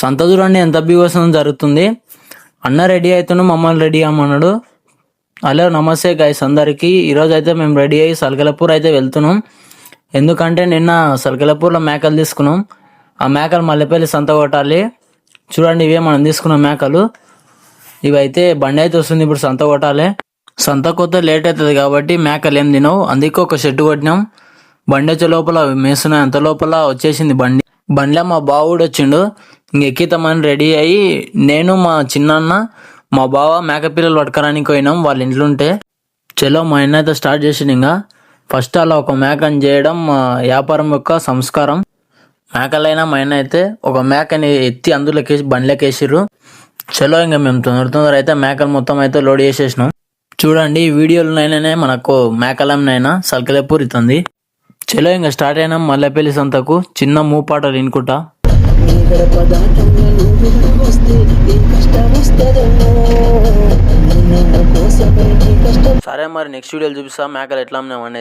సంత చూడండి ఎంత బీభత్సం జరుగుతుంది. అన్న రెడీ అవుతున్నాడు, మమ్మల్ని రెడీ అమ్మన్నాడు. హలో నమస్తే గైస్ అందరికీ. ఈరోజు అయితే మేము రెడీ అయ్యి సల్కలపూర్ అయితే వెళ్తున్నాం. ఎందుకంటే నిన్న సల్కలపూర్లో మేకలు తీసుకున్నాం. ఆ మేకలు మల్లెపల్లి సంత కొట్టాలి. చూడండి ఇవే మనం తీసుకున్న మేకలు. ఇవైతే బండి అయితే వస్తుంది, ఇప్పుడు సంత కొట్టాలి. సంత కొత్త లేట్ అవుతుంది కాబట్టి మేకలు ఏం తినవు, అందుకే ఒక షెడ్ కొట్టినాం. బండి వచ్చే లోపల మేస్తున్నాయి, అంత లోపల వచ్చేసింది బండిలో మా బావుడు వచ్చిండు. ఇంక ఎక్కితామని రెడీ అయ్యి నేను మా చిన్నాన్న మా బావ మేక పిల్లలు పట్టుకరానికి పోయినాం వాళ్ళ ఇంట్లుంటే. చలో మా అన్న అయితే స్టార్ట్ చేసిండు. ఇంకా ఫస్ట్ అలా ఒక మేకని చేయడం మా వ్యాపారం యొక్క సంస్కారం. మేకలైనా మా అన్న అయితే ఒక మేకని ఎత్తి అందులోకి బండిలోకి వేసిర్రు. చలో ఇంకా మేము తొందర అయితే మేకలు మొత్తం అయితే లోడ్ చేసేసినాం. చూడండి ఈ వీడియోలోనైనా మనకు మేకలంనైనా సల్కలపూర్ ఇస్తుంది. చలో ఇంకా స్టార్ట్ అయినాం మల్లెపల్లి సంతకు. చిన్న మూపాటలు వినుకుంటా. సరే మరి నెక్స్ట్ వీడియోలు చూపిస్తా మేకలు ఎట్లా అమ్మినాం అనేది.